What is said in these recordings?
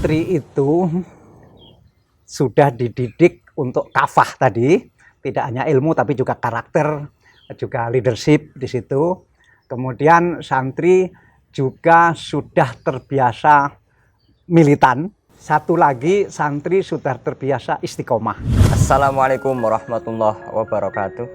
santri itu sudah dididik untuk kafah tadi, tidak hanya ilmu tapi juga karakter, juga leadership di situ. Kemudian santri juga sudah terbiasa militan. Satu lagi, santri sudah terbiasa istiqomah. Assalamualaikum warahmatullahi wabarakatuh.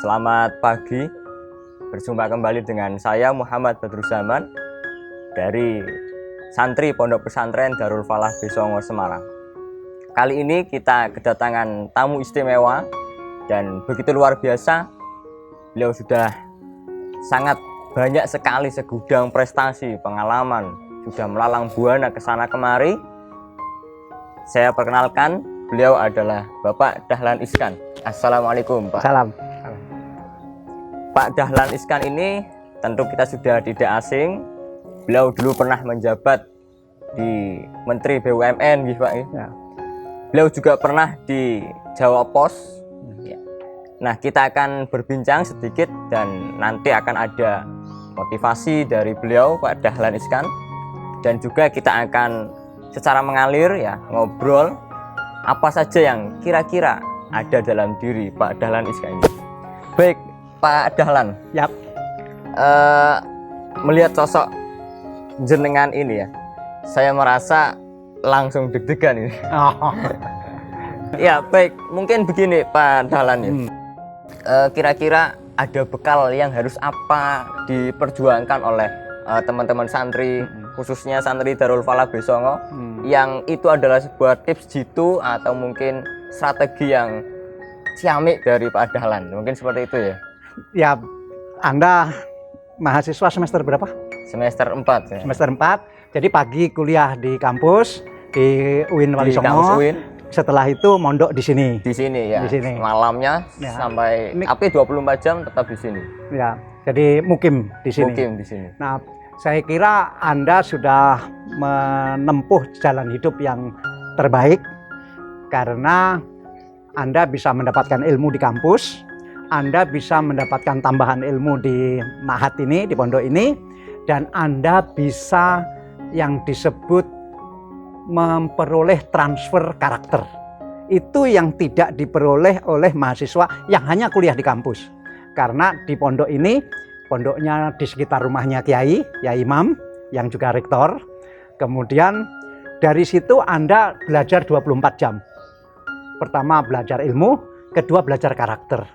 Selamat pagi. Berjumpa kembali dengan saya Muhammad Badruzzaman dari santri Pondok Pesantren Darul Falah Besongo Semarang. Kali ini kita kedatangan tamu istimewa dan begitu luar biasa. Beliau sudah sangat banyak sekali segudang prestasi, pengalaman, sudah melalang buana ke sana kemari. Saya perkenalkan, beliau adalah Bapak Dahlan Iskan. Assalamualaikum, Pak. Salam. Pak Dahlan Iskan ini tentu kita sudah tidak asing. Beliau dulu pernah menjabat di Menteri BUMN, gitu, Pak. Ya. Beliau juga pernah di Jawa Pos. Nah, kita akan berbincang sedikit dan nanti akan ada motivasi dari beliau, Pak Dahlan Iskan. Dan juga kita akan secara mengalir ya ngobrol apa saja yang kira-kira ada dalam diri Pak Dahlan Iskan ini. Baik, Pak Dahlan. Yap. Melihat sosok jenengan ini ya, saya merasa langsung deg-degan ini. Oh. Ya, baik. Mungkin begini Pak Dahlan ya. Kira-kira ada bekal yang harus apa diperjuangkan oleh teman-teman santri, khususnya santri Darul Falah Besongo, yang itu adalah sebuah tips jitu atau mungkin strategi yang ciamik dari Pak Dahlan. Mungkin seperti itu ya. Ya, Anda mahasiswa semester berapa? Semester 4 ya. Semester 4. Jadi pagi kuliah di kampus di UIN Wali Di Songo. kampus UIN. Setelah itu mondok di sini. Di sini ya. Di sini. Malamnya Ya. sampai 24 jam tetap di sini. Ya, jadi mukim di sini. Mukim di sini. Nah, saya kira Anda sudah menempuh jalan hidup yang terbaik karena Anda bisa mendapatkan ilmu di kampus, Anda bisa mendapatkan tambahan ilmu di Ma'had ini, di pondok ini, dan Anda bisa yang disebut memperoleh transfer karakter. Itu yang tidak diperoleh oleh mahasiswa yang hanya kuliah di kampus. Karena di pondok ini, pondoknya di sekitar rumahnya Kiai Imam, yang juga rektor. Kemudian dari situ Anda belajar 24 jam. Pertama belajar ilmu, kedua belajar karakter.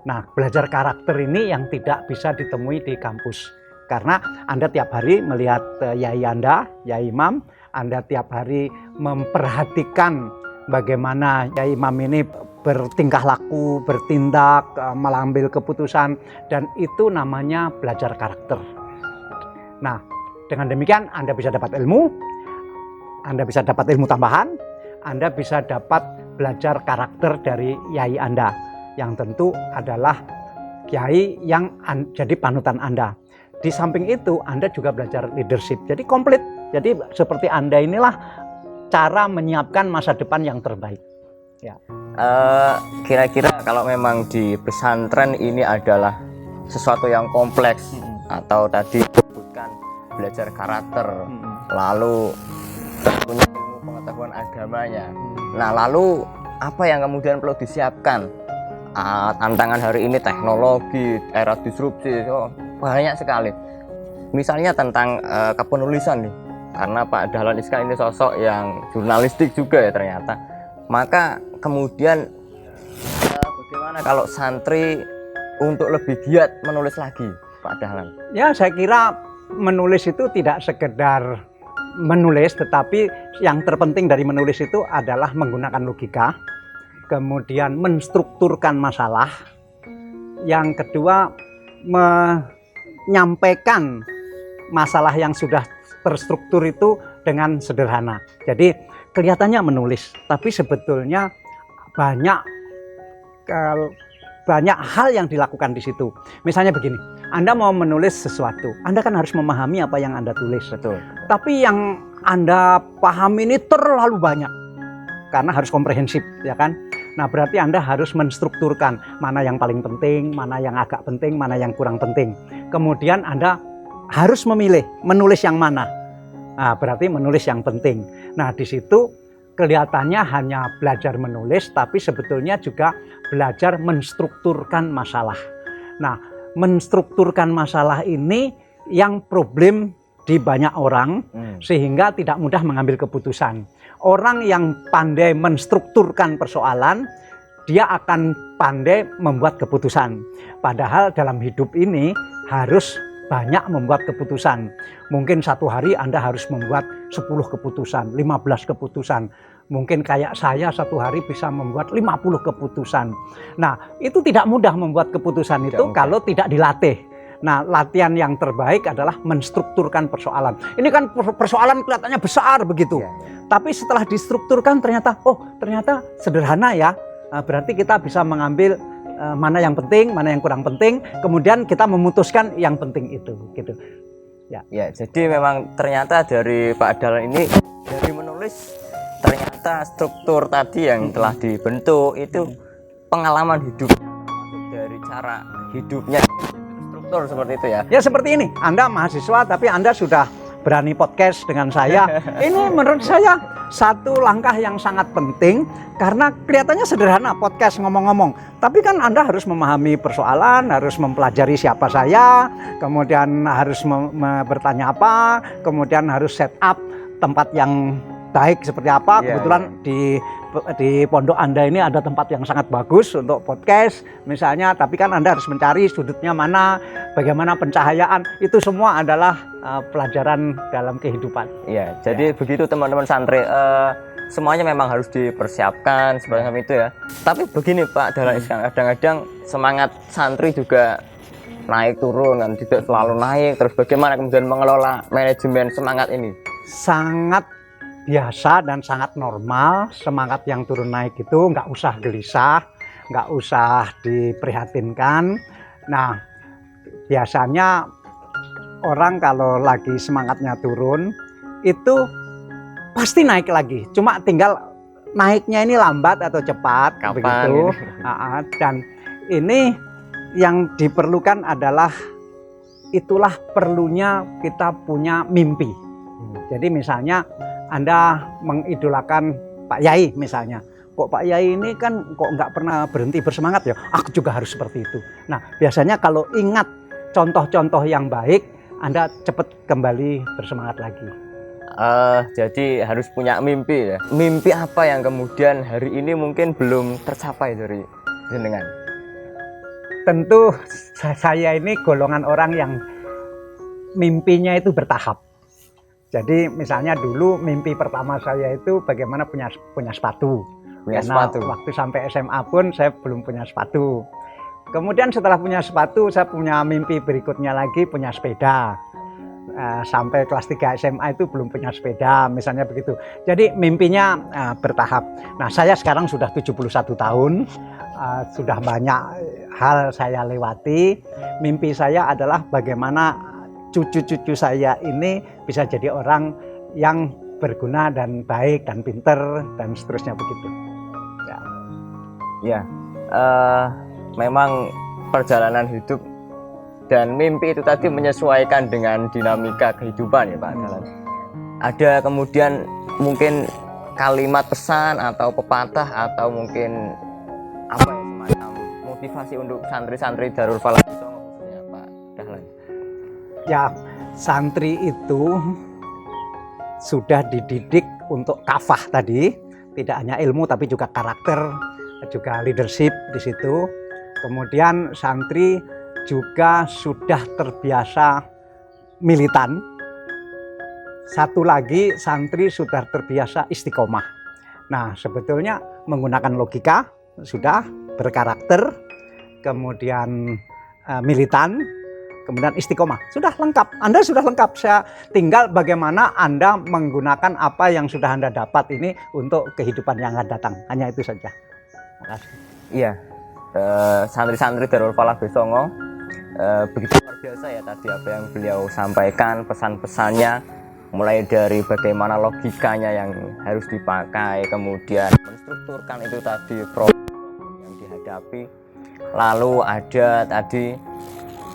Nah, belajar karakter ini yang tidak bisa ditemui di kampus. Karena Anda tiap hari melihat Yai Anda, Yai Imam, Anda tiap hari memperhatikan bagaimana Yai Imam ini bertingkah laku, bertindak, mengambil keputusan, dan itu namanya belajar karakter. Nah, dengan demikian Anda bisa dapat ilmu, Anda bisa dapat ilmu tambahan, Anda bisa dapat belajar karakter dari Yai Anda, yang tentu adalah Kiai yang jadi panutan Anda. Di samping itu, Anda juga belajar leadership, jadi komplit. Jadi seperti Anda inilah cara menyiapkan masa depan yang terbaik. Ya. Kira-kira kalau memang di pesantren ini adalah sesuatu yang kompleks atau tadi disebutkan belajar karakter, lalu tentunya ilmu pengetahuan agamanya. Nah, lalu apa yang kemudian perlu disiapkan? Tantangan hari ini teknologi, era disrupsi, banyak sekali. Misalnya tentang kepenulisan nih. Karena Pak Dahlan Iskan ini sosok yang jurnalistik juga ya ternyata. Maka kemudian bagaimana kalau santri untuk lebih giat menulis lagi, Pak Dahlan? Ya, saya kira menulis itu tidak sekedar menulis, tetapi yang terpenting dari menulis itu adalah menggunakan logika, kemudian menstrukturkan masalah, yang kedua menyampaikan masalah yang sudah terstruktur itu dengan sederhana. Jadi kelihatannya menulis, tapi sebetulnya banyak hal yang dilakukan di situ. Misalnya begini, Anda mau menulis sesuatu, Anda kan harus memahami apa yang Anda tulis. Betul. Tapi yang Anda pahami ini terlalu banyak, karena harus komprehensif, ya kan? Nah, berarti Anda harus menstrukturkan mana yang paling penting, mana yang agak penting, mana yang kurang penting. Kemudian Anda harus memilih menulis yang mana. Nah, berarti menulis yang penting. Nah, di situ kelihatannya hanya belajar menulis, tapi sebetulnya juga belajar menstrukturkan masalah. Nah, menstrukturkan masalah ini yang problem di banyak orang, sehingga tidak mudah mengambil keputusan. Orang yang pandai menstrukturkan persoalan, dia akan pandai membuat keputusan. Padahal dalam hidup ini harus banyak membuat keputusan. Mungkin satu hari Anda harus membuat 10 keputusan, 15 keputusan. Mungkin kayak saya satu hari bisa membuat 50 keputusan. Nah, itu tidak mudah membuat keputusan itu kalau tidak dilatih. Nah, latihan yang terbaik adalah menstrukturkan persoalan. Ini kan persoalan kelihatannya besar begitu. Tapi setelah distrukturkan ternyata, ternyata sederhana ya. Nah, berarti kita bisa mengambil mana yang penting, mana yang kurang penting, kemudian kita memutuskan yang penting itu, gitu. Ya, jadi memang ternyata dari Pak Dahlan ini dari menulis ternyata struktur tadi yang telah dibentuk itu pengalaman hidup dari cara hidupnya struktur seperti itu ya. Ya seperti ini, Anda mahasiswa tapi Anda sudah berani podcast dengan saya. Ini menurut saya satu langkah yang sangat penting karena kelihatannya sederhana podcast ngomong-ngomong. Tapi kan Anda harus memahami persoalan, harus mempelajari siapa saya, kemudian harus bertanya apa, kemudian harus set up tempat yang baik seperti apa. Kebetulan di pondok Anda ini ada tempat yang sangat bagus untuk podcast misalnya, tapi kan Anda harus mencari sudutnya mana, bagaimana pencahayaan, itu semua adalah pelajaran dalam kehidupan. Iya, jadi begitu teman-teman santri, semuanya memang harus dipersiapkan seperti itu ya. Tapi begini Pak Dahlan, kadang-kadang semangat santri juga naik turun kan, tidak selalu naik. Terus bagaimana kemudian mengelola manajemen semangat ini? Sangat biasa dan sangat normal. Semangat yang turun naik itu nggak usah gelisah, nggak usah diprihatinkan. Nah, biasanya orang kalau lagi semangatnya turun itu pasti naik lagi. Cuma tinggal naiknya ini lambat atau cepat. Kapan begitu. Dan ini yang diperlukan adalah itulah perlunya kita punya mimpi. Jadi misalnya Anda mengidolakan Pak Yai misalnya. Kok Pak Yai ini kan kok nggak pernah berhenti bersemangat ya? Aku juga harus seperti itu. Nah, biasanya kalau ingat contoh-contoh yang baik, Anda cepat kembali bersemangat lagi. Jadi harus punya mimpi ya. Mimpi apa yang kemudian hari ini mungkin belum tercapai dari jenengan? Tentu saya ini golongan orang yang mimpinya itu bertahap. Jadi misalnya dulu mimpi pertama saya itu bagaimana punya sepatu. Karena waktu sampai SMA pun saya belum punya sepatu. Kemudian setelah punya sepatu, saya punya mimpi berikutnya lagi punya sepeda. Sampai kelas 3 SMA itu belum punya sepeda, misalnya begitu. Jadi mimpinya bertahap. Nah, saya sekarang sudah 71 tahun, sudah banyak hal saya lewati. Mimpi saya adalah bagaimana cucu-cucu saya ini bisa jadi orang yang berguna dan baik dan pinter dan seterusnya begitu. Ya, memang perjalanan hidup dan mimpi itu tadi menyesuaikan dengan dinamika kehidupan ya Pak Dahlan. Ada kemudian mungkin kalimat pesan atau pepatah atau mungkin apa ya semacam motivasi untuk santri-santri Darul Falah khususnya Pak Dahlan. Ya, santri itu sudah dididik untuk kafah tadi, tidak hanya ilmu tapi juga karakter, juga leadership di situ. Kemudian santri juga sudah terbiasa militan. Satu lagi, santri sudah terbiasa istiqomah. Nah, sebetulnya menggunakan logika sudah berkarakter, kemudian militan, kemudian istiqomah, sudah lengkap. Anda sudah lengkap. Saya tinggal bagaimana Anda menggunakan apa yang sudah Anda dapat ini untuk kehidupan yang akan datang. Hanya itu saja. Terima kasih. Iya, santri-santri Darul Falah Besongo, begitu luar biasa ya tadi apa yang beliau sampaikan, pesan-pesannya, mulai dari bagaimana logikanya yang harus dipakai, kemudian menstrukturkan itu tadi problem yang dihadapi, lalu ada tadi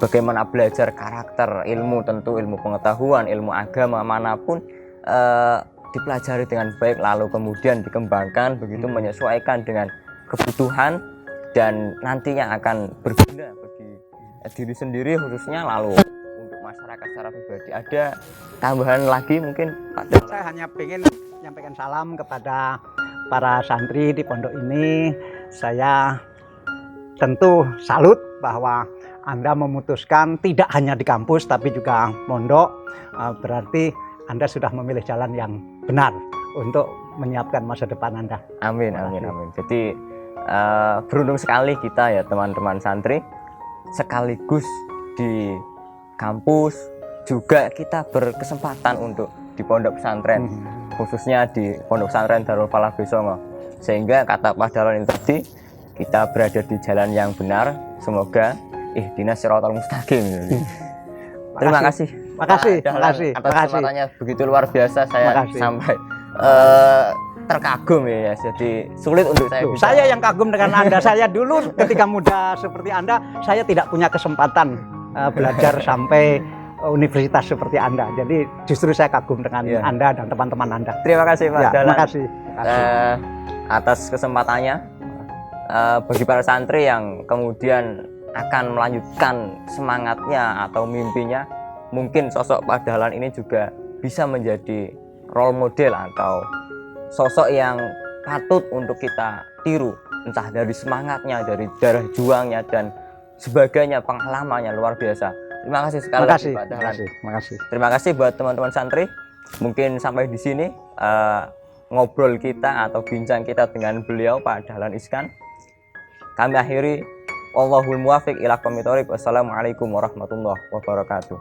bagaimana belajar karakter, ilmu, tentu ilmu pengetahuan, ilmu agama manapun dipelajari dengan baik lalu kemudian dikembangkan begitu menyesuaikan dengan kebutuhan dan nantinya akan berguna bagi diri sendiri khususnya lalu untuk masyarakat secara pribadi. Ada tambahan lagi mungkin Pak Dahlan? Saya hanya ingin menyampaikan salam kepada para santri di pondok ini. Saya tentu salut bahwa Anda memutuskan tidak hanya di kampus tapi juga pondok. Berarti Anda sudah memilih jalan yang benar untuk menyiapkan masa depan Anda. Amin, amin, amin. Jadi beruntung sekali kita ya teman-teman santri, sekaligus di kampus juga kita berkesempatan untuk di pondok pesantren, khususnya di pondok pesantren Darul Falah Besongo. Sehingga kata Pak Dahlan ini tadi, kita berada di jalan yang benar. Semoga ihdinas siratal mustaqim. Terima kasih. Makasih, Pak Dahlan, makasih, atas makasih. kesempatannya begitu luar biasa. Saya Makasih. sampai terkagum ya. Jadi sulit untuk saya Loh, bisa. saya yang kagum dengan Anda. Saya dulu ketika muda seperti Anda, saya tidak punya kesempatan belajar sampai universitas seperti Anda. Jadi justru saya kagum dengan Iya. Anda dan teman-teman Anda. Terima kasih Pak Ya, Dahlan. makasih. Atas kesempatannya bagi para santri yang kemudian akan melanjutkan semangatnya atau mimpinya, mungkin sosok Pak Dahlan ini juga bisa menjadi role model atau sosok yang patut untuk kita tiru, entah dari semangatnya, dari darah juangnya dan sebagainya, pengalamannya luar biasa. Terima kasih sekali lagi Makasih, Pak Dahlan. makasih, makasih. Terima kasih buat teman-teman santri. Mungkin sampai di sini ngobrol kita atau bincang kita dengan beliau Pak Dahlan Iskan. Kami akhiri. Wallahul muwaffiq ila aqwamit thoriq. Wassalamualaikum warahmatullahi wabarakatuh.